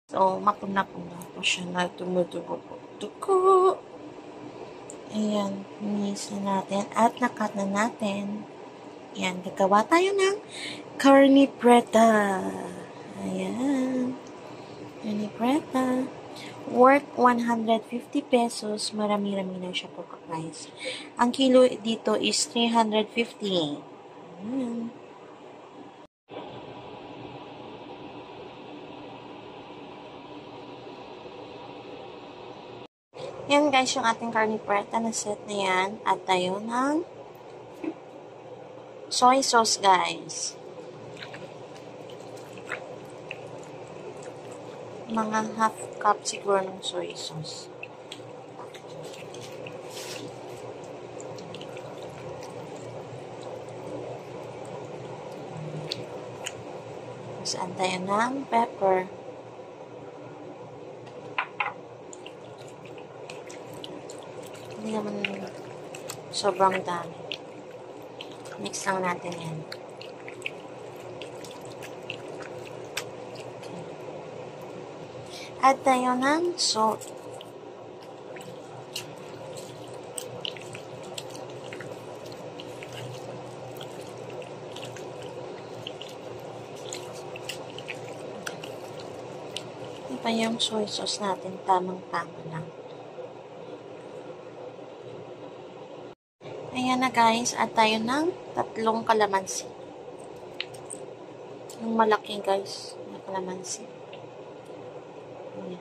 So, mapuna-puna po siya na tumutubo po. Tuko! Ayan, linisin natin at nakat na natin. Ayan, gagawa tayo ng carne preta. Ayan. Carne preta. Worth 150 pesos. Marami-rami na siya po ka-guys. Ang kilo dito is 350. Ayan. Yan guys, yung ating carne preta na set na yan. At tayo ng soy sauce guys. Mga half cup siguro ng soy sauce. Saan tayo ng pepper. Hindi naman sobrang dami. Mix lang natin yan. Okay. Add tayo ng salt. Ito pa yung soy sauce natin. Tamang-tama lang. Ayan na guys, add tayo ng 3 kalamansi. Yung malaki guys, na kalamansi. Ayan.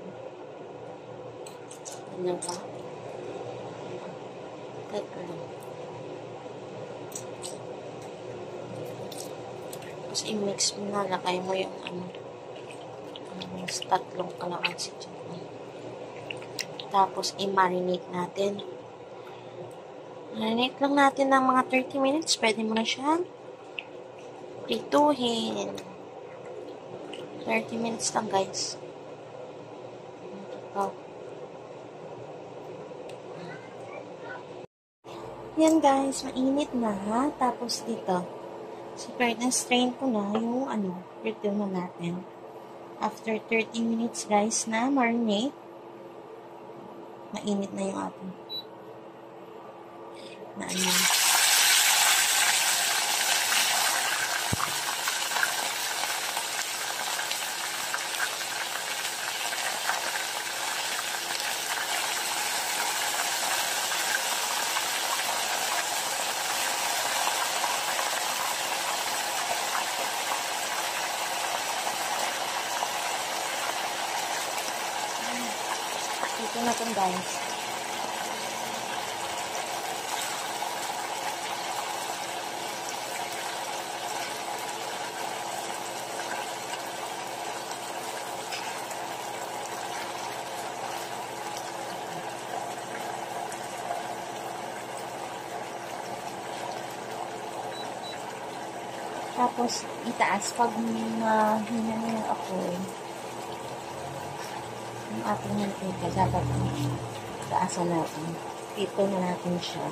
2. 3. Tapos i-mix mo na, lagay mo yung 3 kalamansi dyan. Tapos i-marinate natin. Marinate lang natin ng mga 30 minutes. Pwede mo na siyang prituhin. 30 minutes lang, guys. Ito. Yan, guys. Mainit na, ha? Tapos dito. Super na-strain ko na yung prito na natin. After 30 minutes, guys, na marinate, mainit na yung ating na ito na ito, guys. Tapos, itaas pag mahina na yung apoy. Yung ating mantika, dapat taasan natin. Ito na natin siya.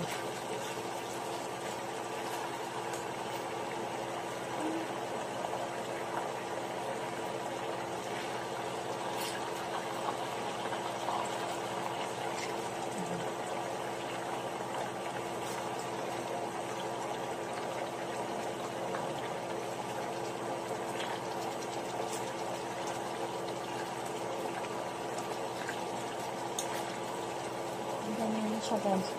Ganyan siya guys.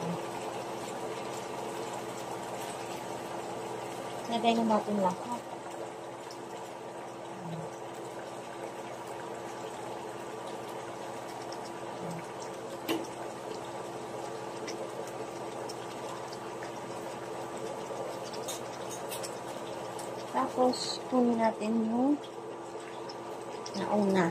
Lagay na natin lahat. Tapos, kunin natin yung nauna.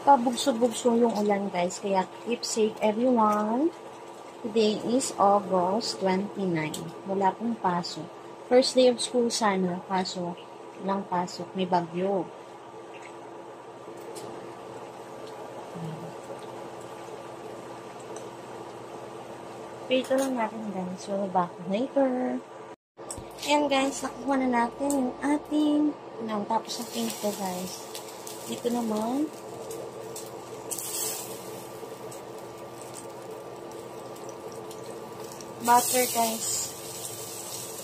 Pabugso-bugso yung ulan guys, kaya keep safe everyone. Today is August 29. Wala pong pasok. First day of school sana, kaso walang pasok. May bagyo. Wait lang natin guys. We'll be back later. Ayan guys, nakuha na natin yung ating tapos na pink ko guys. Dito naman butter guys.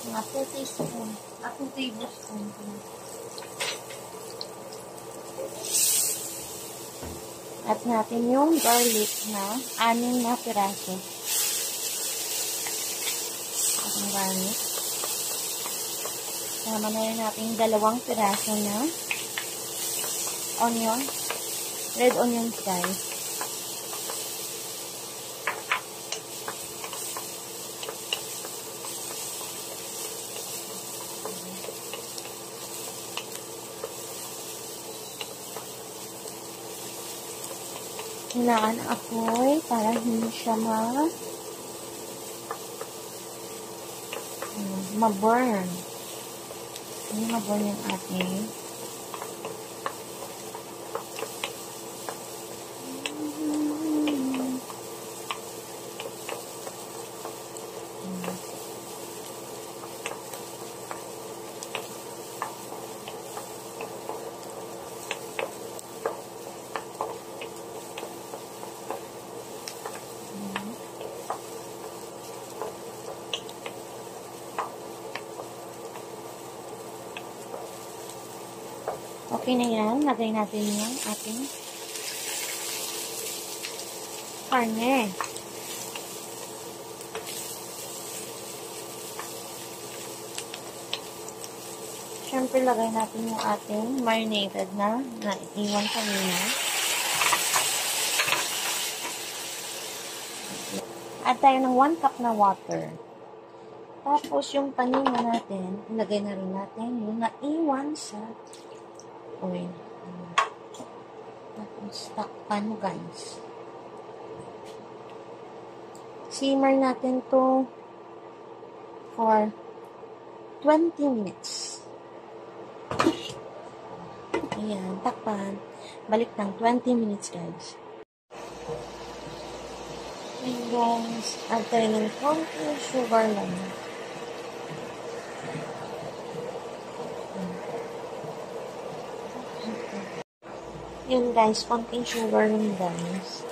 Mga 2 teaspoon. 2 tablespoon. At natin yung garlic na 6 na piraso. Ating garlic. Tama na rin natin 2 piraso na onion. Red onions guys. Kailangan apoy para hindi siya ma-burn. Hindi ma-burn yung ating okay na yan. Lagay natin yung ating karne. Siyempre, lagay natin yung ating marinated na iwan kanina. Add tayo ng 1 cup na water. Tapos, yung panina natin, ilagay na rin natin yung naiwan sa oil. Tapos, takpan mo guys. Simmer natin to for 20 minutes. Ayan, takpan. Balik ng 20 minutes guys. And guys, add tayo ng konting sugar lang. Yun guys, konting sugar lang guys.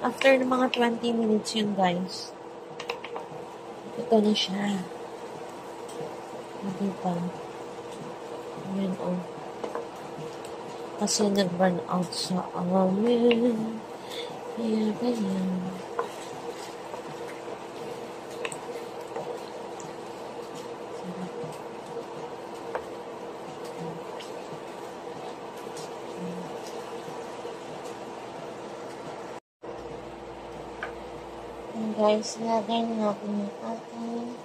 After ng mga 20 minutes yun guys, ito na siya. Diba? Yun o. Kasi nag-burn out sa amin. Kaya ganyan. And guys, lagay na natin yung ating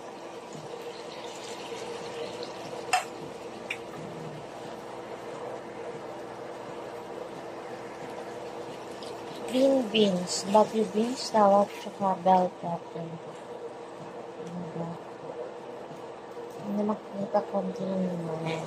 green beans, baby beans, tawag, tsaka bell pepper. Hindi makikita konti lang naman.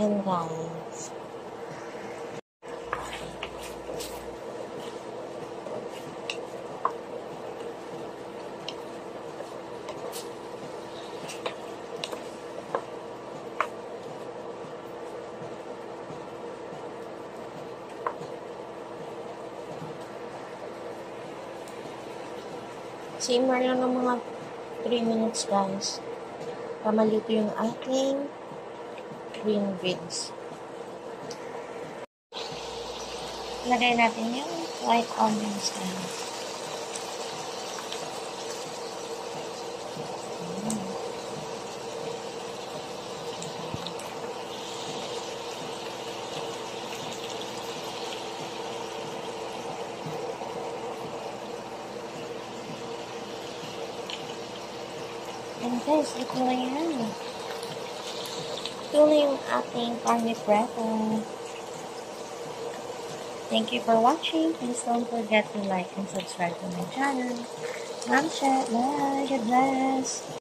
And guys, simmer lang ng mga 3 minutes guys. Pamalito yung ating green beans. Lagay natin yung white onions guys. And guys, ito na yan. Ito na yung ating carne preta. Thank you for watching. Please don't forget to like and subscribe to my channel. Ma'am Chat, bye. God bless.